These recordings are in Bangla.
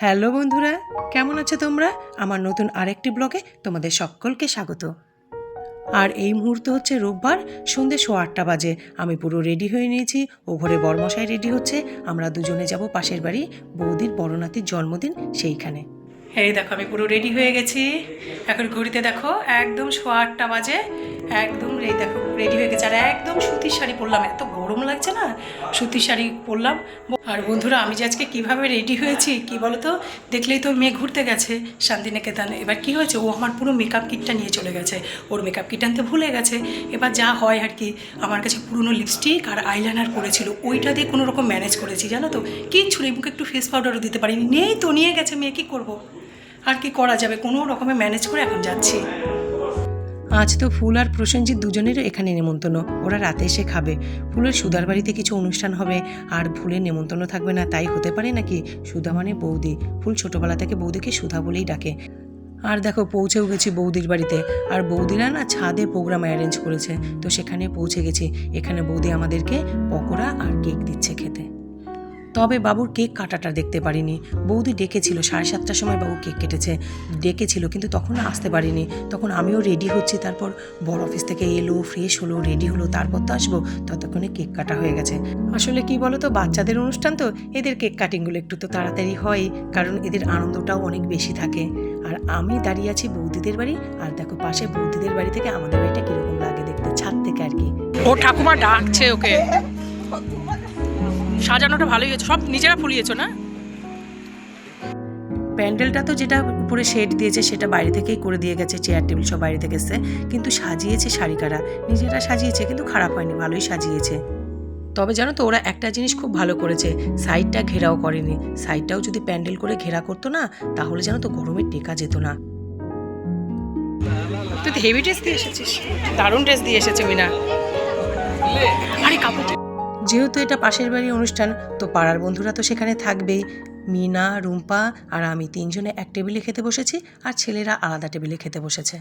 হ্যালো বন্ধুরা, কেমন আছো তোমরা? আমার নতুন আরেকটি ব্লগে তোমাদের সকলকে স্বাগত। আর এই মুহূর্তে হচ্ছে রোববার সন্ধ্যে 8:15 বাজে। আমি পুরো রেডি হয়ে নিয়েছি, ও ঘরে বরমশাই রেডি হচ্ছে। আমরা দুজনে যাব পাশের বাড়ি, বৌদির বড় নাতির জন্মদিন, সেইখানে। এই দেখো আমি পুরো রেডি হয়ে গেছি। এখন ঘড়িতে দেখো একদম 8:15 বাজে। একদম এই দেখো রেডি হয়ে গেছে, আর একদম সুতির শাড়ি পরলাম, এত গরম লাগছে না, সুতির শাড়ি পরলাম। আর বন্ধুরা আমি যে আজকে কীভাবে রেডি হয়েছি কি বলো তো, দেখলেই তো মেয়ে ঘুরতে গেছে শান্তিনিকেতনে। এবার কি হয়েছে, ও আমার পুরো মেকআপ কিটটা নিয়ে চলে গেছে, ওর মেকআপ কিট আনতে ভুলে গেছে। এবার যা হয় আর কি, আমার কাছে পুরনো লিপস্টিক আর আইলাইনার পড়েছিল, ওইটা দিয়ে কোনো রকম ম্যানেজ করেছি জানো তো। কিচ্ছু নেই, মুখে একটু ফেস পাউডারও দিতে পারিনি, নেই তো, নিয়ে গেছে মেয়ে, কী করবো আর, কি করা যাবে, কোনো রকমে ম্যানেজ করে এখন যাচ্ছি। আজ তো ফুল আর প্রসেনজিৎ দুজনেরও এখানে নেমন্তন্ন, ওরা রাতে এসে খাবে। ফুলের সুধার বাড়িতে কিছু অনুষ্ঠান হবে, আর ফুলের নেমন্তন্ন থাকবে না তাই হতে পারে নাকি? সুধা মানে বৌদি, ফুল ছোটোবেলা থেকে বৌদিকে সুধা বলেই ডাকে। আর দেখো পৌঁছেও গেছি বৌদির বাড়িতে, আর বৌদিরা না ছাদে প্রোগ্রাম অ্যারেঞ্জ করেছে, তো সেখানে পৌঁছে গেছি। এখানে বৌদি আমাদেরকে পকোড়া আর কেক দিচ্ছে খেতে। তবে বাবুর কেক কাটাটা দেখতে পারিনি, বৌদি ডেকেছিল 7:30টার সময়, বাবু কেক কেটেছে, ডেকেছিল কিন্তু তখন আসতে পারিনি। তখন আমিও রেডি হচ্ছি, তারপর বড় অফিস থেকে এলো, ফ্রেশ হলো, রেডি হলো, তারপর তো আসবো, ততক্ষণে কেক কাটা হয়ে গেছে। আসলে কি বলো তো, বাচ্চাদের অনুষ্ঠান তো, এদের কেক কাটিংগুলো একটু তো তাড়াতাড়ি হয়, কারণ এদের আনন্দটাও অনেক বেশি থাকে। আর আমি দাঁড়িয়ে আছি বৌদিদের বাড়ি, আর দেখো পাশে বৌদিদের বাড়ি থেকে আমাদের বাড়িটা কীরকম লাগে দেখতে, ছাদ থেকে আর কি। ও ঠাকুমা ডাকছে ওকে। সাজানোটা ভালোই হয়েছে, সব নিজেরা ফুলিয়েছো না? প্যান্ডেলটা তো যেটা উপরে শেড দিয়েছে সেটা বাইরে থেকেই করে দিয়ে গেছে, চেয়ার টেবিল সব বাইরে থেকে এসছে, কিন্তু সাজিয়েছে শাড়িকারা, নিজেরা সাজিয়েছে, কিন্তু খারাপ হয়নি, ভালোই সাজিয়েছে। তবে জানো তো, ওরা একটা জিনিস খুব ভালো করেছে, সাইডটা ঘেরাও করেনি। সাইডটাও যদি প্যান্ডেল করে ঘেরা করতো না, তাহলে জানো তো গরমে টেকা যেত না। তুই তো হেভি ড্রেস দিয়ে এসেছিস, দারুণ ড্রেস দিয়ে এসেছে মিনা। আরে কাপড়, যেহেতু এটা পাশের বাড়ির অনুষ্ঠান, তো পাড়ার বন্ধুরা তো সেখানে থাকবেই। মিনা, রুম্পা আর আমি তিনজনে এক টেবিলে খেতে বসেছি, আর ছেলেরা আলাদা টেবিলে খেতে বসেছে।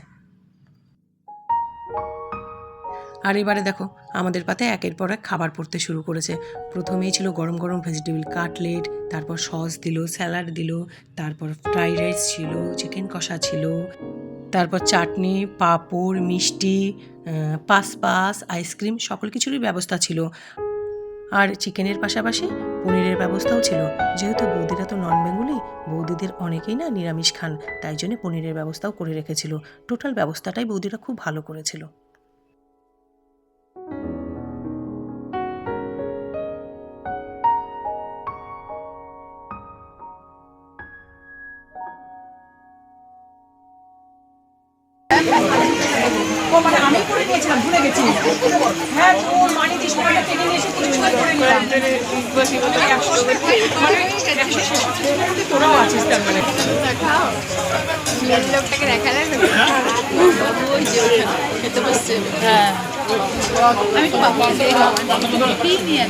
আর এবারে দেখো আমাদের পাতে একের পর এক খাবার পড়তে শুরু করেছে। প্রথমেই ছিল গরম গরম ভেজিটেবিল কাটলেট, তারপর সস দিল, স্যালাড দিল, তারপর ফ্রাইড রাইস ছিল, চিকেন কষা ছিল, তারপর চাটনি, পাঁপড়, মিষ্টি, পাসপাস, আইসক্রিম, সকল কিছুরই ব্যবস্থা ছিল। আর চিকেনের পাশাপাশি পনিরের ব্যবস্থাও ছিল। যেহেতু বৌদিরা তো নন বেঙ্গলি, বৌদিদের অনেকেই না নিরামিষ খান, তাই জন্য পনিরের ব্যবস্থাও করে রেখেছিল। টোটাল ব্যবস্থাটাই বৌদিরা খুব ভালো করেছিল। মানে আমি করে নিয়েছিলাম, ভুলে গেছি। হ্যাঁ, ও মানি দিয়ে সময়টা কেটে নিয়ে এসে কিছু সময় করে নিলাম। তোরাও আছিস তার মানে। লোকটাকে দেখা যায় না, ওই যে খেতে বসছে। হ্যাঁ, আমি তো বাবাকে নিয়ে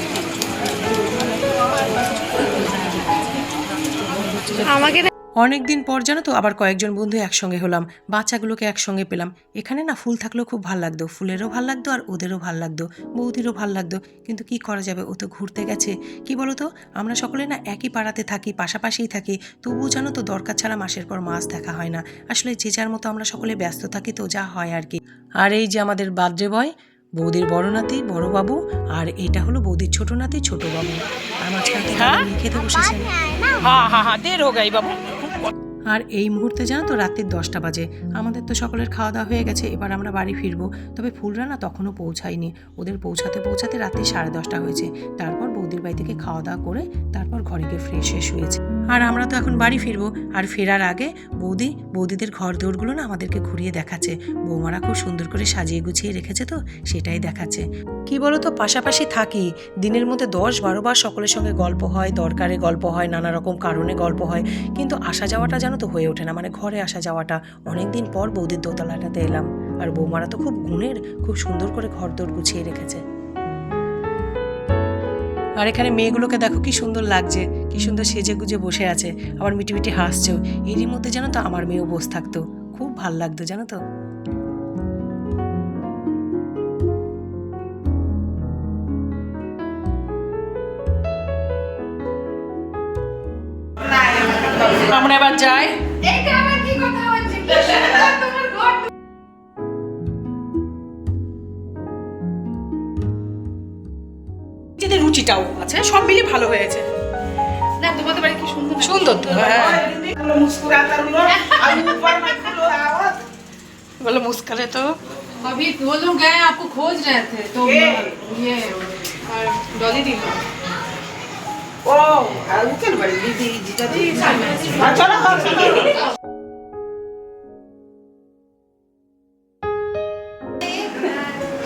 আমাকে অনেক দিন পর জানো তো আবার কয়েকজন বন্ধু একসঙ্গে হলাম, বাচ্চাগুলোকে একসঙ্গে পেলাম। এখানে না ফুল থাকলেও খুব ভাল লাগতো, ফুলেরও ভাল লাগতো আর ওদেরও ভাল লাগতো, বৌদিরও ভাল লাগতো। কিন্তু কি করা যাবে, ও তো ঘুরতে গেছে। কি বলো তো, আমরা সকলে না একই পাড়াতে থাকি, পাশাপাশিই থাকি, তবুও জানো তো দরকার ছাড়া মাসের পর মাস দেখা হয় না। আসলে যে যার মতো আমরা সকলে ব্যস্ত থাকি, তো যা হয় আর কি। আর এই যে আমাদের বার্থডে বয়, বৌদির বড় নাতি বড় বাবু, আর এটা হলো বৌদির ছোট নাতি ছোট বাবু। আর মাঝখান থেকে খেতে বসেছেন। হ্যাঁ হ্যাঁ হ্যাঁ, দের হোক এই বাবু। আর এই মুহূর্তে জানো তো রাত্রির 10টা বাজে। আমাদের তো সকলের খাওয়া দাওয়া হয়ে গেছে, এবার আমরা বাড়ি ফিরবো। তবে ফুলরা না তখনও পৌঁছায়নি, ওদের পৌঁছাতে পৌঁছাতে রাত্রি 10:30 হয়েছে। তারপর বৌদির বাড়ি থেকে খাওয়া দাওয়া করে তারপর ঘরে গিয়ে ফ্রেশ হয়েছে। আর আমরা তো এখন বাড়ি ফিরবো। আর ফেরার আগে বৌদিদের ঘর দৌড়গুলো না আমাদেরকে ঘুরিয়ে দেখাচ্ছে। বৌমারা খুব সুন্দর করে সাজিয়ে গুছিয়ে রেখেছে, তো সেটাই দেখাচ্ছে। কি বলো তো, পাশাপাশি থাকি, দিনের মধ্যে 10-12 বার সকলের সঙ্গে গল্প হয়, দরকারে গল্প হয়, নানা রকম কারণে গল্প হয়, কিন্তু আসা যাওয়াটা জানো তো হয়ে ওঠে না, মানে ঘরে আসা যাওয়াটা। অনেকদিন পর বৌদির দোতলাটাতে এলাম, আর বৌমারা তো খুব গুণের, খুব সুন্দর করে ঘর দৌড় গুছিয়ে রেখেছে। আর এখানে মেয়েগুলোকে দেখো কি সুন্দর লাগছে, কি সুন্দর সেজে গুজে বসে আছে, আবার মিটি মিটি হাসছেও। এরই মধ্যে জানো তো আমার মেয়েও বসে থাকতো, খুব ভাল লাগতো জানো তো। আমরা এবার যাই। এইটা আবার কি কথা হচ্ছে? তোমার ঘর যেতে রুচিটাও আছে, সব মিলে ভালো হয়েছে। না, তোমাদের বাড়ি কি সুন্দর না? সুন্দর তো, হ্যাঁ। বলো মুস্কারে তো। अभी वो लोग गए आपको खोज रहे थे तो ये और डॉली दी लोग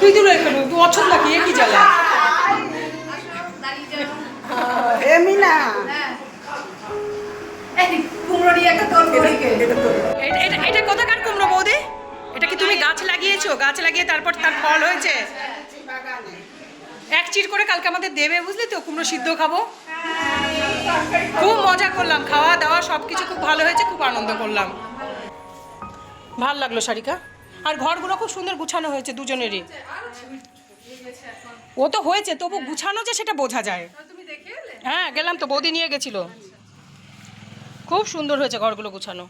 তুই দূরে এখানে তুই অছন্দ কি কি জ্বালা। এমিনা কুমড়ো নিয়ে একটা তোর বড়িকে এটা কোথাকার কুমড়ো বৌদি? এটা কি তুমি গাছ লাগিয়েছো? গাছ লাগিয়ে তারপর তার ফল হয়েছে? এক চির করে কালকে আমাদের দেবে, বুঝলি তো, কুমড়ো সিদ্ধ খাবো। খুব মজা করলাম, খাওয়া দাওয়া সবকিছু খুব ভালো হয়েছে, খুব আনন্দ করলাম। ভাল লাগলো সারিকা। আর ঘরগুলো খুব সুন্দর গুছানো হয়েছে দুজনেরই। ও তো হয়েছে, তবু গুছানো যে সেটা বোঝা যায়। হ্যাঁ গেলাম তো, বৌদি নিয়ে গেছিল। খুব সুন্দর হয়েছে ঘরগুলো গুছানো।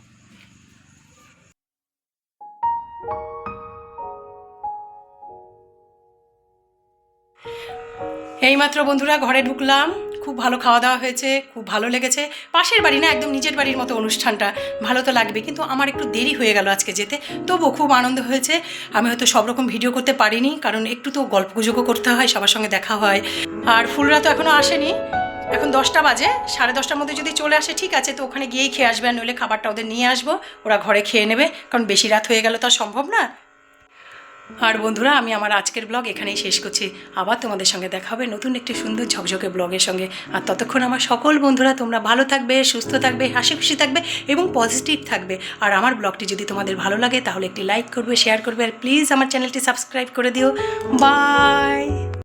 এইমাত্র বন্ধুরা ঘরে ঢুকলাম, খুব ভালো খাওয়া দাওয়া হয়েছে, খুব ভালো লেগেছে। পাশের বাড়ি না, একদম নিজের বাড়ির মতো অনুষ্ঠানটা, ভালো তো লাগবে। কিন্তু আমার একটু দেরি হয়ে গেল আজকে যেতে, তবুও খুব আনন্দ হয়েছে। আমি হয়তো সব রকম ভিডিও করতে পারিনি, কারণ একটু তো গল্পগুজবও করতে হয়, সবার সঙ্গে দেখা হয়। আর ফুলরা তো এখনও আসেনি, এখন 10টা বাজে। 10:30টার মধ্যে যদি চলে আসে ঠিক আছে, তো ওখানে গিয়েই খেয়ে আসবে, আর নইলে খাবারটা ওদের নিয়ে আসবো, ওরা ঘরে খেয়ে নেবে, কারণ বেশি রাত হয়ে গেল তো আর সম্ভব না। আর বন্ধুরা, আমি আমার আজকের ব্লগ এখানেই শেষ করছি। আবার তোমাদের সঙ্গে দেখা হবে নতুন একটি সুন্দর ঝকঝকে ব্লগের সঙ্গে। আর ততক্ষণ আমার সকল বন্ধুরা তোমরা ভালো থাকবে, সুস্থ থাকবে, হাসি খুশি থাকবে এবং পজিটিভ থাকবে। আর আমার ব্লগটি যদি তোমাদের ভালো লাগে তাহলে একটি লাইক করবে, শেয়ার করবে, আর প্লিজ আমার চ্যানেলটি সাবস্ক্রাইব করে দিও। বাই।